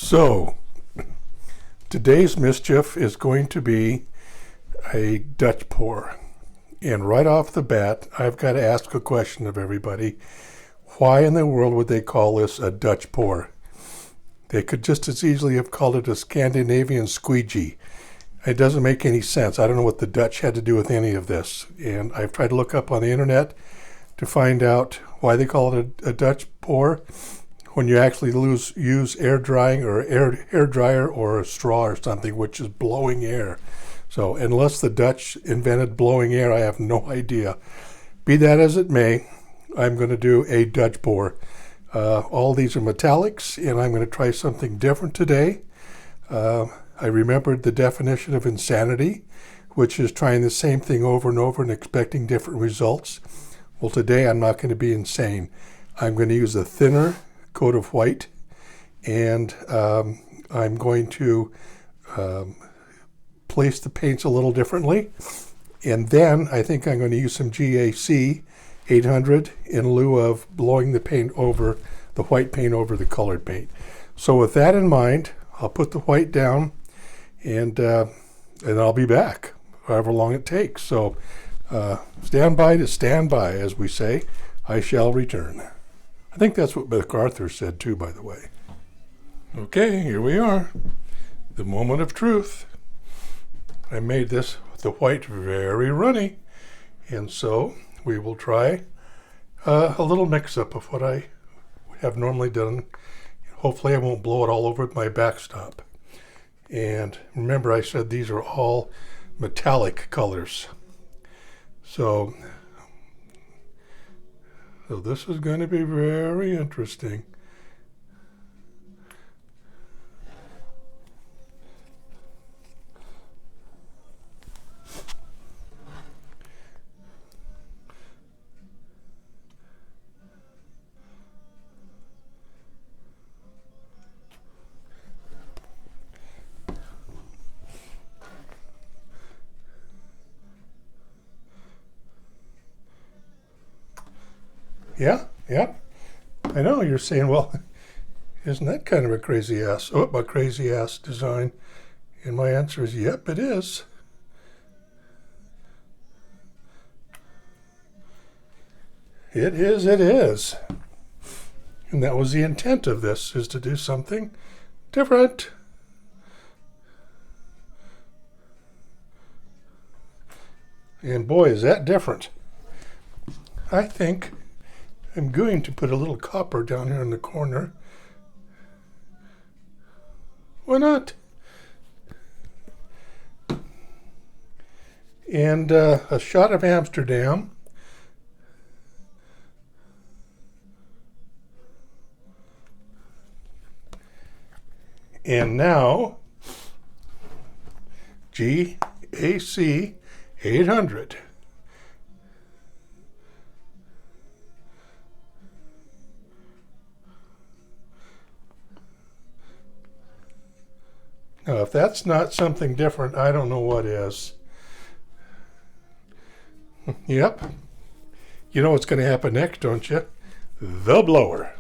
So, today's mischief is going to be a Dutch pour. And right off the bat, I've got to ask a question of everybody. Why in the world would they call this a Dutch pour? They could just as easily have called it a Scandinavian squeegee. It doesn't make any sense. I don't know what the Dutch had to do with any of this. And I've tried to look up on the internet to find out why they call it a Dutch pour when you actually use air drying or hair dryer or a straw or something, which is blowing air. So unless the Dutch invented blowing air, I have no idea. Be that as it may, I'm going to do a Dutch pour. All these are metallics, and I'm going to try something different today. I remembered the definition of insanity, which is trying the same thing over and over and expecting different results. Well, today I'm not going to be insane. I'm going to use a thinner coat of white, and I'm going to place the paints a little differently. And then I think I'm going to use some GAC 800 in lieu of blowing the paint over, the white paint over the colored paint. So with that in mind, I'll put the white down, and I'll be back, however long it takes. So stand by to stand by, as we say. I shall return. I think that's what MacArthur said too, by the way. Okay, here we are. The moment of truth. I made this with the white very runny, and so we will try a little mix-up of what I have normally done. Hopefully I won't blow it all over my backstop. And remember, I said these are all metallic colors. So this is going to be very interesting. Yeah. I know you're saying, well, isn't that kind of a crazy ass design? And my answer is, yep, it is. It is. And that was the intent of this, is to do something different. And boy, is that different. I think I'm going to put a little copper down here in the corner. Why not? And a shot of Amsterdam. And now, GAC 800. Now, if that's not something different, I don't know what is. Yep. You know what's going to happen next, don't you? The blower.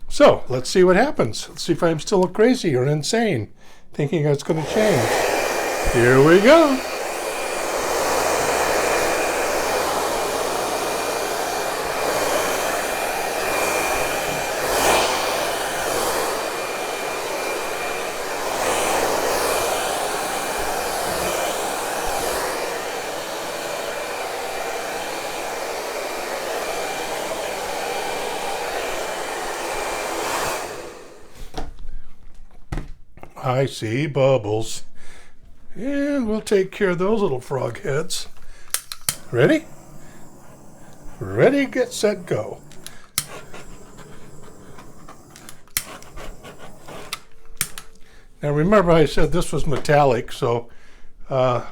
So, let's see what happens. Let's see if I'm still crazy or insane, thinking it's going to change. Here we go. I see bubbles. And we'll take care of those little frog heads. Ready? Ready, get, set, go. Now remember, I said this was metallic, so I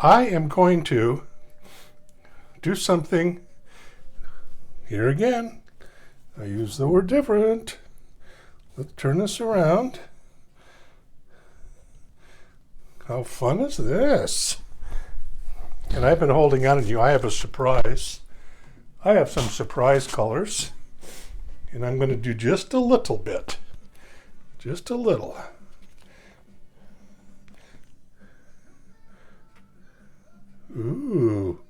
am going to do something here again. I use the word different. Let's turn this around. How fun is this? And I've been holding on to you. I have a surprise. I have some surprise colors, and I'm going to do just a little bit. Just a little. Ooh.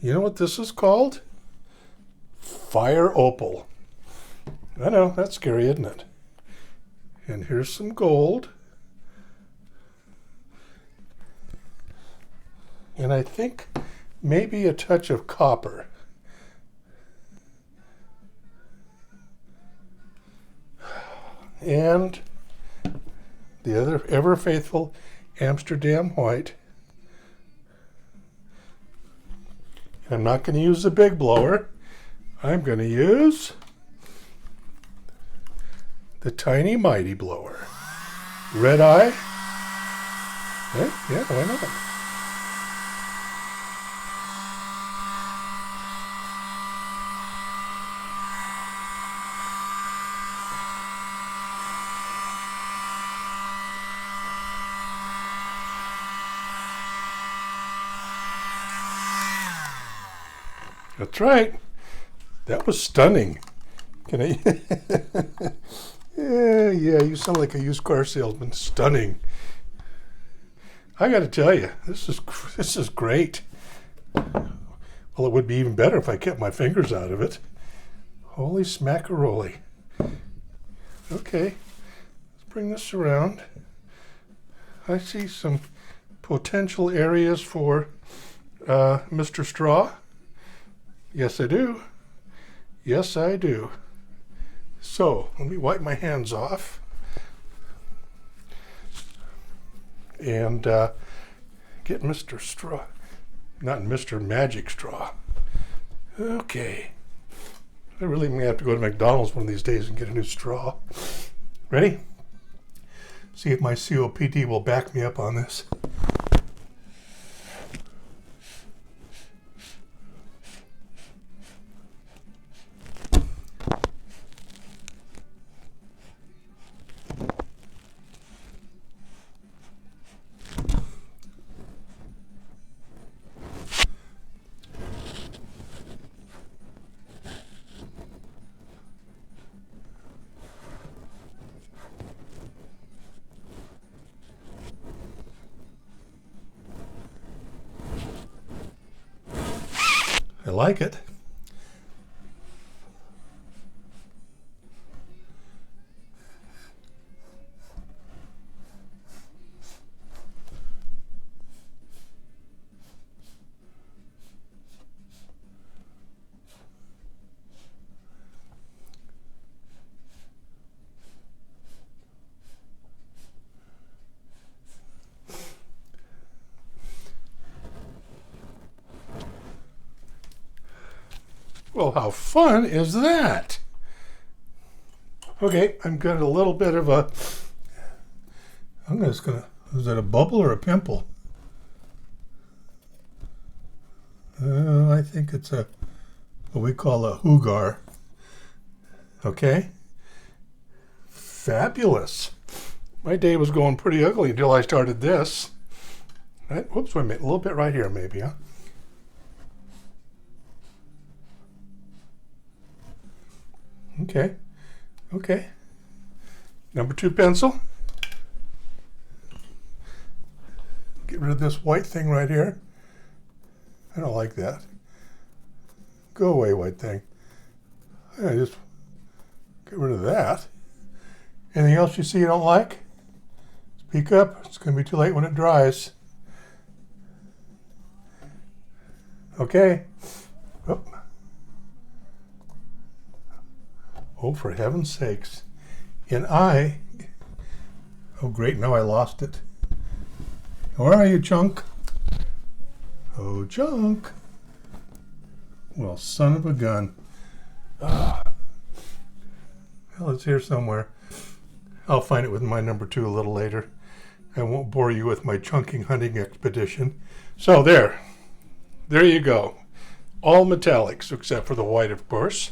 You know what this is called? Fire opal. I know, that's scary, isn't it? And here's some gold. And I think maybe a touch of copper. And the other ever faithful Amsterdam white. And I'm not going to use the big blower. I'm going to use the tiny mighty blower. Red eye. Yeah, why not? That's right. That was stunning. Can I? Yeah, you sound like a used car salesman. Stunning. I got to tell you, this is great. Well, it would be even better if I kept my fingers out of it. Holy smackaroli. Okay, let's bring this around. I see some potential areas for Mr. Straw. Yes, I do. Yes, I do. So, let me wipe my hands off. And get Mr. Straw. Not Mr. Magic Straw. Okay. I really may have to go to McDonald's one of these days and get a new straw. Ready? See if my COPD will back me up on this. I like it. Well, how fun is that? Okay, I'm got a little bit of a, I'm just gonna, is that a bubble or a pimple? I think it's what we call a hoogar. Okay. Fabulous. My day was going pretty ugly until I started this. Right? Whoops, wait a minute, a little bit right here maybe, huh? Okay, okay. Number 2 pencil. Get rid of this white thing right here. I don't like that. Go away, white thing. I just get rid of that. Anything else you see you don't like? Speak up. It's going to be too late when it dries. Okay. Oh. Oh, for heaven's sakes. Oh great, now I lost it. Where are you, Chunk? Oh, Chunk. Well, son of a gun. Well, it's here somewhere. I'll find it with my number 2 a little later. I won't bore you with my chunking hunting expedition. So there you go. All metallics except for the white, of course.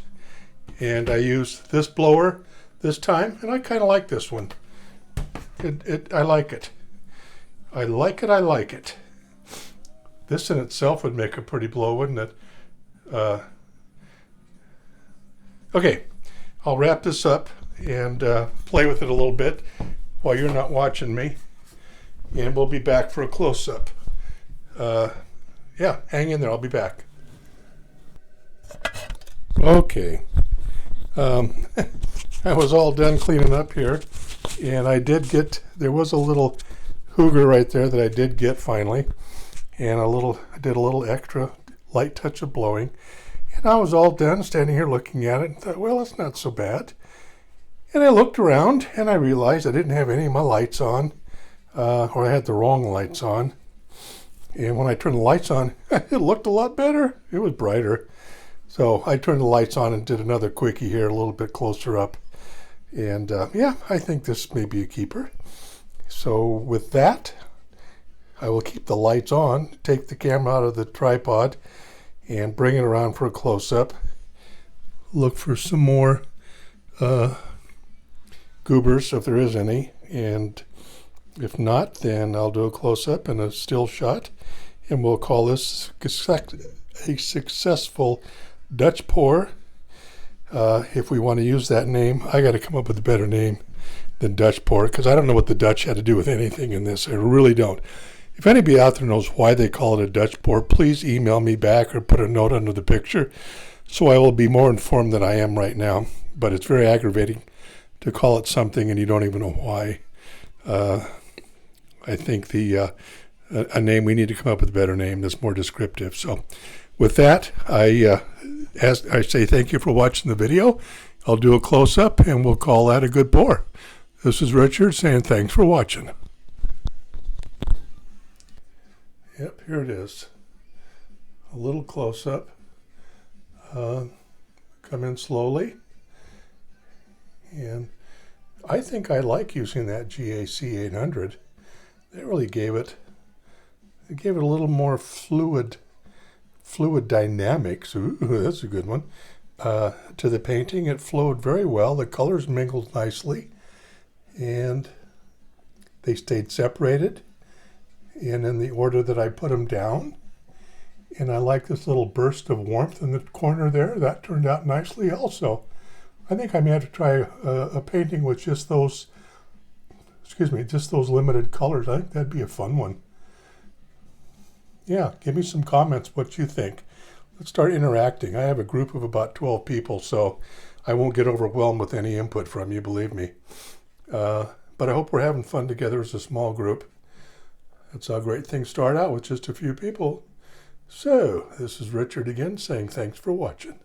And I used this blower this time, and I kind of like this one. I like it. I like it. This in itself would make a pretty blow, wouldn't it? Okay, I'll wrap this up and play with it a little bit while you're not watching me. And we'll be back for a close-up. Yeah, hang in there. I'll be back. Okay. I was all done cleaning up here, and I did get, there was a little hooger right there that I did get finally, and I did a little extra light touch of blowing, and I was all done standing here looking at it and thought, well, it's not so bad. And I looked around and I realized I didn't have any of my lights on, or I had the wrong lights on. And when I turned the lights on, it looked a lot better. It was brighter. So I turned the lights on and did another quickie here a little bit closer up. And yeah, I think this may be a keeper. So with that, I will keep the lights on, take the camera out of the tripod, and bring it around for a close-up. Look for some more goobers if there is any. And if not, then I'll do a close-up and a still shot. And we'll call this a successful Dutch pour. If we want to use that name, I got to come up with a better name than Dutch pour, because I don't know what the Dutch had to do with anything in this. I really don't. If anybody out there knows why they call it a Dutch pour, please email me back or put a note under the picture so I will be more informed than I am right now. But it's very aggravating to call it something and you don't even know why. I think a name, we need to come up with a better name that's more descriptive. So with that, I say thank you for watching the video. I'll do a close-up and we'll call that a good pour. This is Richard saying thanks for watching. Yep, here it is. A little close-up. Come in slowly. And I think I like using that GAC 800. They really gave it a little more fluid dynamics. Ooh, that's a good one. To the painting, it flowed very well. The colors mingled nicely, and they stayed separated and in the order that I put them down. And I like this little burst of warmth in the corner there. That turned out nicely also. I think I may have to try a painting with just those limited colors. I think that'd be a fun one. Yeah, give me some comments what you think. Let's start interacting. I have a group of about 12 people, so I won't get overwhelmed with any input from you, believe me. But I hope we're having fun together as a small group. That's how great things start out, with just a few people. So, this is Richard again saying thanks for watching.